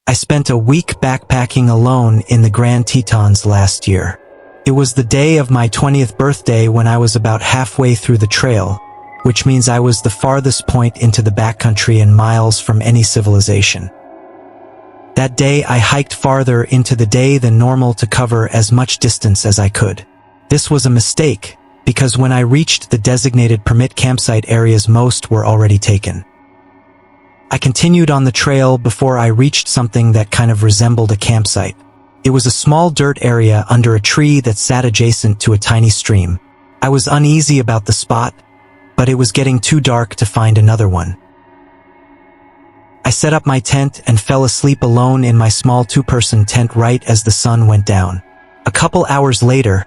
I spent a week backpacking alone in the Grand Tetons last year. It was the day of my 20th birthday when I was about halfway through the trail, which means I was the farthest point into the backcountry and miles from any civilization. That day I hiked farther into the day than normal to cover as much distance as I could. This was a mistake, because when I reached the designated permit campsite areas, most were already taken. I continued on the trail before I reached something that kind of resembled a campsite. It was a small dirt area under a tree that sat adjacent to a tiny stream. I was uneasy about the spot, but it was getting too dark to find another one. I set up my tent and fell asleep alone in my small two-person tent right as the sun went down. A couple hours later,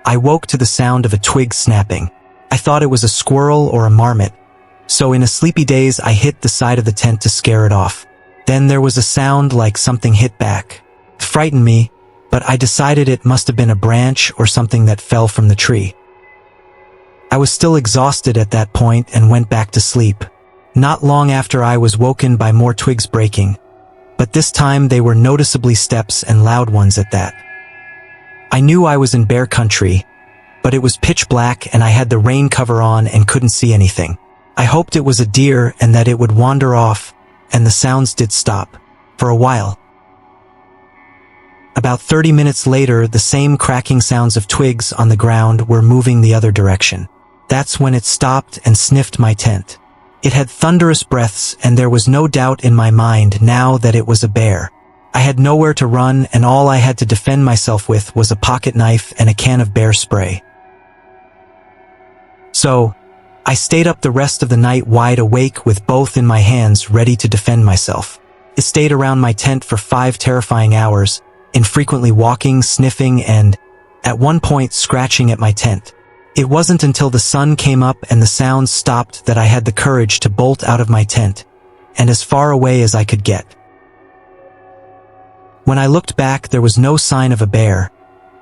I woke to the sound of a twig snapping. I thought it was a squirrel or a marmot, so in a sleepy daze I hit the side of the tent to scare it off. Then there was a sound like something hit back. It frightened me, but I decided it must have been a branch or something that fell from the tree. I was still exhausted at that point and went back to sleep. Not long after I was woken by more twigs breaking, but this time they were noticeably steps and loud ones at that. I knew I was in bear country, but it was pitch black and I had the rain cover on and couldn't see anything. I hoped it was a deer and that it would wander off, and the sounds did stop. For a while. About 30 minutes later, the same cracking sounds of twigs on the ground were moving the other direction. That's when it stopped and sniffed my tent. It had thunderous breaths, and there was no doubt in my mind now that it was a bear. I had nowhere to run, and all I had to defend myself with was a pocket knife and a can of bear spray. So, I stayed up the rest of the night wide awake with both in my hands ready to defend myself. I stayed around my tent for 5 terrifying hours, infrequently walking, sniffing, and, at one point, scratching at my tent. It wasn't until the sun came up and the sounds stopped that I had the courage to bolt out of my tent, and as far away as I could get. When I looked back, there was no sign of a bear,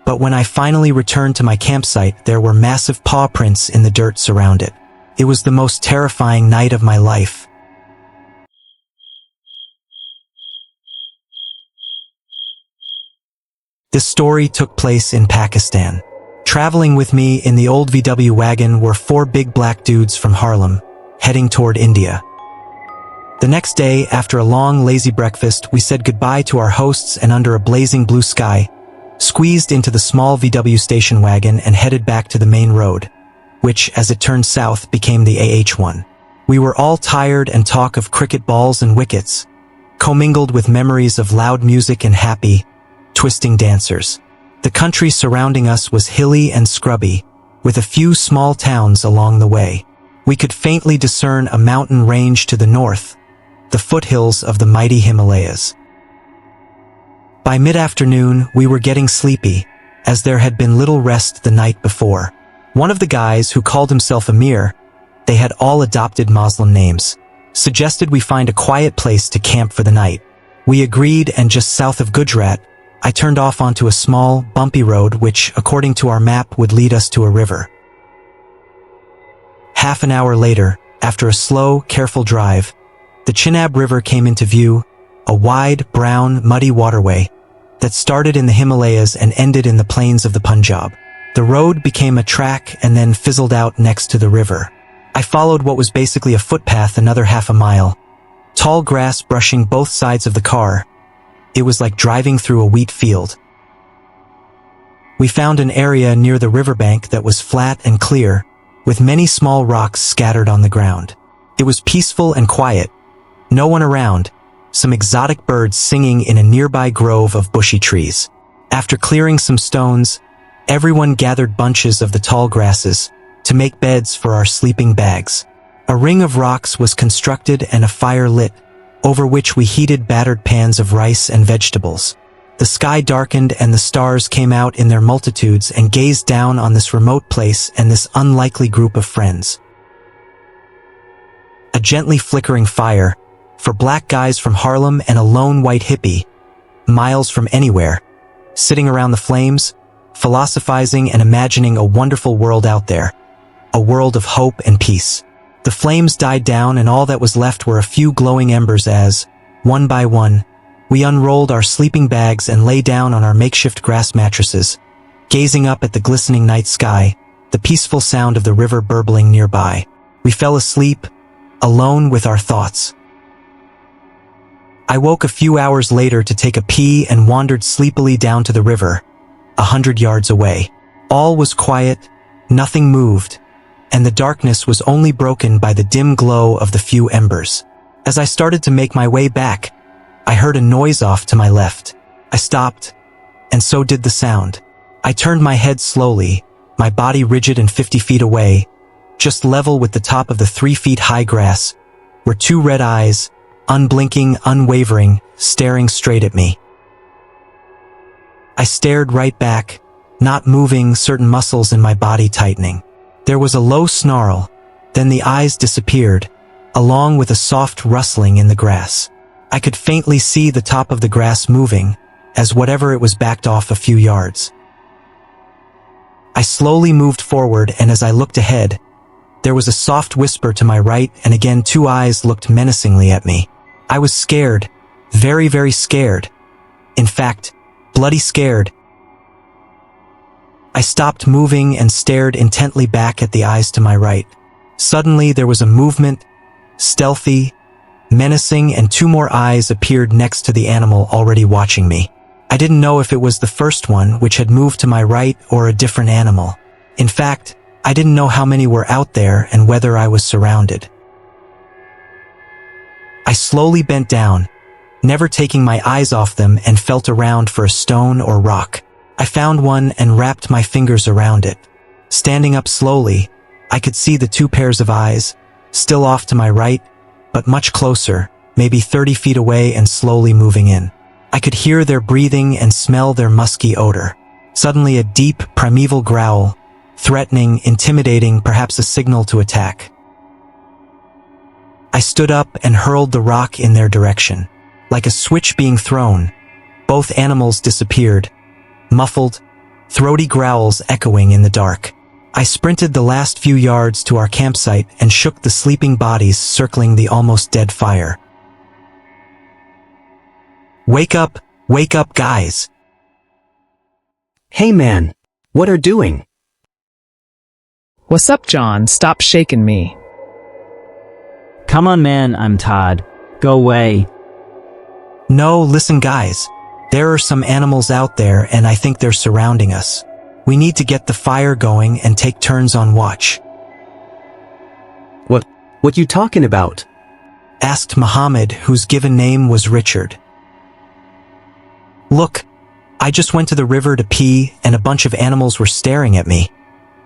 but when I finally returned to my campsite, there were massive paw prints in the dirt surround it. It was the most terrifying night of my life. This story took place in Pakistan. Traveling with me in the old VW wagon were 4 big black dudes from Harlem, heading toward India. The next day, after a long, lazy breakfast, we said goodbye to our hosts and under a blazing blue sky, squeezed into the small VW station wagon and headed back to the main road, which, as it turned south, became the AH-1. We were all tired, and talk of cricket balls and wickets, commingled with memories of loud music and happy, twisting dancers. The country surrounding us was hilly and scrubby, with a few small towns along the way. We could faintly discern a mountain range to the north, the foothills of the mighty Himalayas. By mid-afternoon, we were getting sleepy, as there had been little rest the night before. One of the guys, who called himself Amir, they had all adopted Muslim names, suggested we find a quiet place to camp for the night. We agreed, and just south of Gujarat, I turned off onto a small, bumpy road which, according to our map, would lead us to a river. Half an hour later, after a slow, careful drive, the Chenab River came into view, a wide, brown, muddy waterway that started in the Himalayas and ended in the plains of the Punjab. The road became a track and then fizzled out next to the river. I followed what was basically a footpath another half a mile, tall grass brushing both sides of the car. It was like driving through a wheat field. We found an area near the riverbank that was flat and clear, with many small rocks scattered on the ground. It was peaceful and quiet, no one around, some exotic birds singing in a nearby grove of bushy trees. After clearing some stones, everyone gathered bunches of the tall grasses to make beds for our sleeping bags. A ring of rocks was constructed and a fire lit, over which we heated battered pans of rice and vegetables. The sky darkened and the stars came out in their multitudes and gazed down on this remote place and this unlikely group of friends. A gently flickering fire, for black guys from Harlem and a lone white hippie, miles from anywhere, sitting around the flames, philosophizing and imagining a wonderful world out there, a world of hope and peace. The flames died down and all that was left were a few glowing embers as, one by one, We unrolled our sleeping bags and lay down on our makeshift grass mattresses, gazing up at the glistening night sky, the peaceful sound of the river burbling nearby. We fell asleep, alone with our thoughts. I woke a few hours later to take a pee and wandered sleepily down to the river, 100 yards away. All was quiet, nothing moved, and the darkness was only broken by the dim glow of the few embers. As I started to make my way back, I heard a noise off to my left. I stopped, and so did the sound. I turned my head slowly, my body rigid and 50 feet away. Just level with the top of the 3 feet high grass were 2 red eyes, unblinking, unwavering, staring straight at me. I stared right back, not moving, certain muscles in my body tightening. There was a low snarl, then the eyes disappeared, along with a soft rustling in the grass. I could faintly see the top of the grass moving, as whatever it was backed off a few yards. I slowly moved forward, and as I looked ahead, there was a soft whisper to my right, and again 2 eyes looked menacingly at me. I was scared, very, very scared. In fact, bloody scared. I stopped moving and stared intently back at the eyes to my right. Suddenly there was a movement, stealthy, menacing, and 2 more eyes appeared next to the animal already watching me. I didn't know if it was the first one which had moved to my right or a different animal. In fact, I didn't know how many were out there and whether I was surrounded. I slowly bent down, never taking my eyes off them, and felt around for a stone or rock. I found one and wrapped my fingers around it. Standing up slowly, I could see the 2 pairs of eyes, still off to my right, but much closer, maybe 30 feet away, and slowly moving in. I could hear their breathing and smell their musky odor. Suddenly a deep, primeval growl, threatening, intimidating, perhaps a signal to attack. I stood up and hurled the rock in their direction. Like a switch being thrown, both animals disappeared, muffled, throaty growls echoing in the dark. I sprinted the last few yards to our campsite and shook the sleeping bodies circling the almost dead fire. Wake up, guys. Hey man, what are doing? What's up, John? Stop shaking me. Come on, man, I'm Todd. Go away. No, listen guys. There are some animals out there and I think they're surrounding us. We need to get the fire going and take turns on watch. What you talking about? Asked Muhammad, whose given name was Richard. Look, I just went to the river to pee and a bunch of animals were staring at me.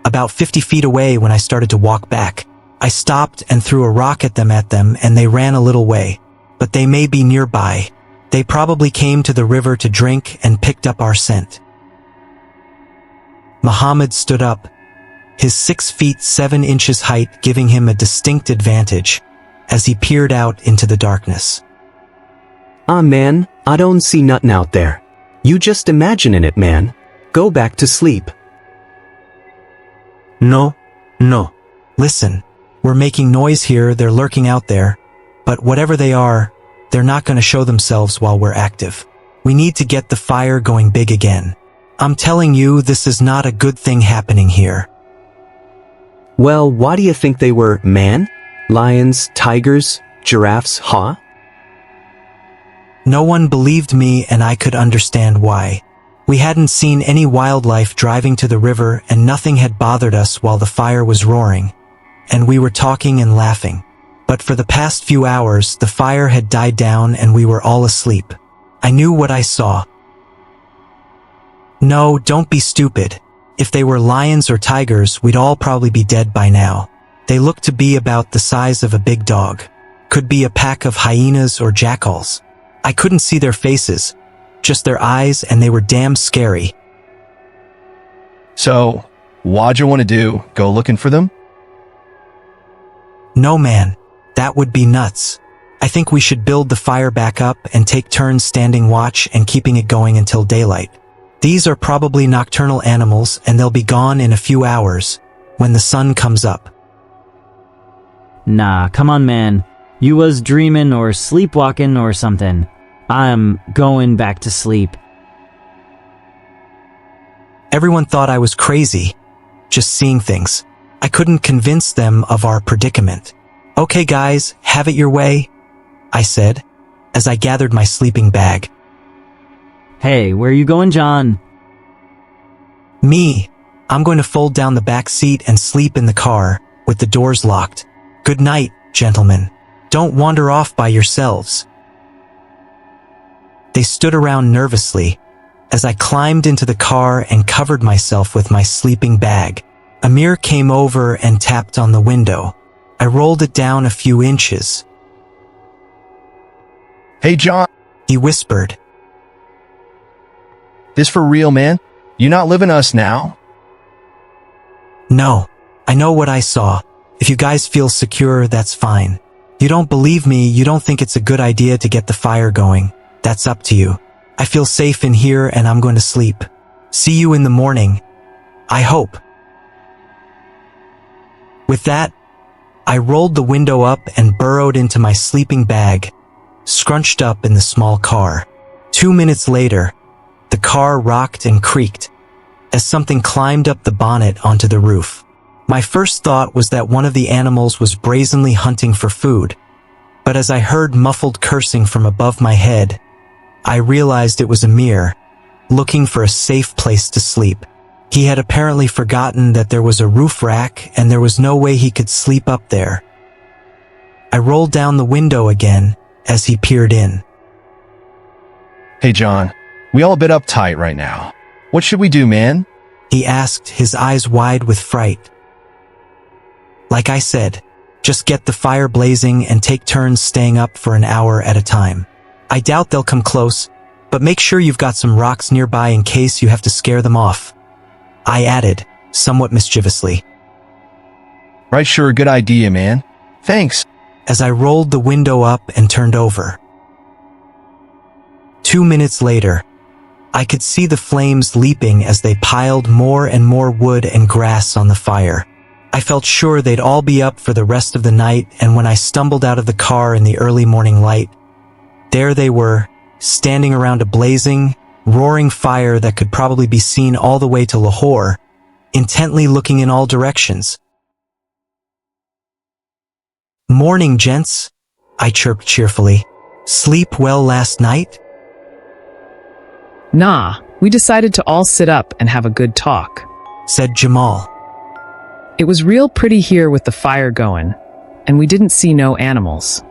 About 50 feet away when I started to walk back. I stopped and threw a rock at them and they ran a little way. But they may be nearby. They probably came to the river to drink and picked up our scent. Muhammad stood up, his 6 feet 7 inches height giving him a distinct advantage as he peered out into the darkness. Man, I don't see nothing out there. You just imagining it, man. Go back to sleep. No. Listen, we're making noise here, they're lurking out there, but whatever they are, they're not going to show themselves while we're active. We need to get the fire going big again. I'm telling you, this is not a good thing happening here. Well, why do you think they were, man? Lions, tigers, giraffes, huh? No one believed me and I could understand why. We hadn't seen any wildlife driving to the river and nothing had bothered us while the fire was roaring, and we were talking and laughing. But for the past few hours, the fire had died down and we were all asleep. I knew what I saw. No, don't be stupid. If they were lions or tigers, we'd all probably be dead by now. They looked to be about the size of a big dog. Could be a pack of hyenas or jackals. I couldn't see their faces, just their eyes, and they were damn scary. So, what'd you want to do? Go looking for them? No man, that would be nuts. I think we should build the fire back up and take turns standing watch and keeping it going until daylight. These are probably nocturnal animals and they'll be gone in a few hours, when the sun comes up. Nah, come on, man. You was dreaming or sleepwalking or something. I'm going back to sleep. Everyone thought I was crazy, just seeing things. I couldn't convince them of our predicament. Okay guys, have it your way, I said, as I gathered my sleeping bag. Hey, where are you going, John? Me, I'm going to fold down the back seat and sleep in the car, with the doors locked. Good night, gentlemen. Don't wander off by yourselves. They stood around nervously, as I climbed into the car and covered myself with my sleeping bag. Amir came over and tapped on the window. I rolled it down a few inches. Hey, John. He whispered. This for real, man? You not living us now? No, I know what I saw. If you guys feel secure, that's fine. You don't believe me, you don't think it's a good idea to get the fire going. That's up to you. I feel safe in here and I'm going to sleep. See you in the morning. I hope. With that, I rolled the window up and burrowed into my sleeping bag, scrunched up in the small car. 2 minutes later, the car rocked and creaked as something climbed up the bonnet onto the roof. My first thought was that one of the animals was brazenly hunting for food, but as I heard muffled cursing from above my head, I realized it was Amir, looking for a safe place to sleep. He had apparently forgotten that there was a roof rack and there was no way he could sleep up there. I rolled down the window again as he peered in. Hey, John. We all a bit uptight right now. What should we do, man? He asked, his eyes wide with fright. Like I said, just get the fire blazing and take turns staying up for an hour at a time. I doubt they'll come close, but make sure you've got some rocks nearby in case you have to scare them off. I added, somewhat mischievously. Right, sure, good idea, man. Thanks. As I rolled the window up and turned over. 2 minutes later, I could see the flames leaping as they piled more and more wood and grass on the fire. I felt sure they'd all be up for the rest of the night, and when I stumbled out of the car in the early morning light, there they were, standing around a blazing, roaring fire that could probably be seen all the way to Lahore, intently looking in all directions. "Morning, gents," I chirped cheerfully. "Sleep well last night?" Nah, we decided to all sit up and have a good talk. said Jamal. It was real pretty here with the fire going, and we didn't see no animals.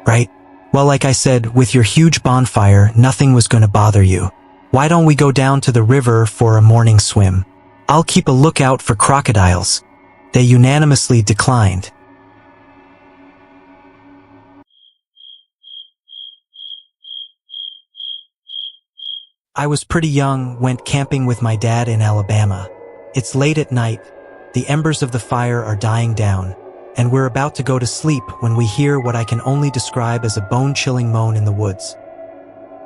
Right? Well, like I said, with your huge bonfire, nothing was going to bother you. Why don't we go down to the river for a morning swim? I'll keep a lookout for crocodiles. They unanimously declined. I was pretty young, went camping with my dad in Alabama. It's late at night, the embers of the fire are dying down, and we're about to go to sleep when we hear what I can only describe as a bone-chilling moan in the woods.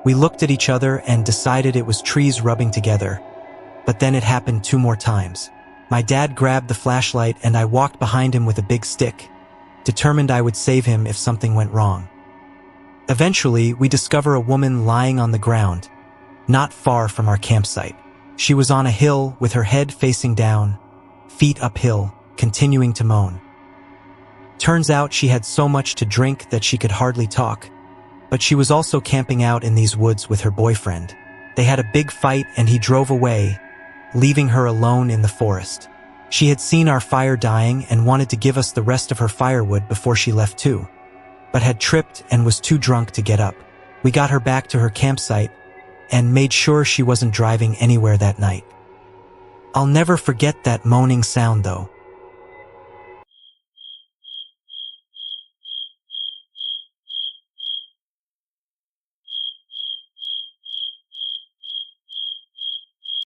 We looked at each other and decided it was trees rubbing together, but then it happened 2 more times. My dad grabbed the flashlight and I walked behind him with a big stick, determined I would save him if something went wrong. Eventually, we discover a woman lying on the ground, not far from our campsite. She was on a hill with her head facing down, feet uphill, continuing to moan. Turns out she had so much to drink that she could hardly talk, but she was also camping out in these woods with her boyfriend. They had a big fight and he drove away, leaving her alone in the forest. She had seen our fire dying and wanted to give us the rest of her firewood before she left too, but had tripped and was too drunk to get up. We got her back to her campsite and made sure she wasn't driving anywhere that night. I'll never forget that moaning sound though.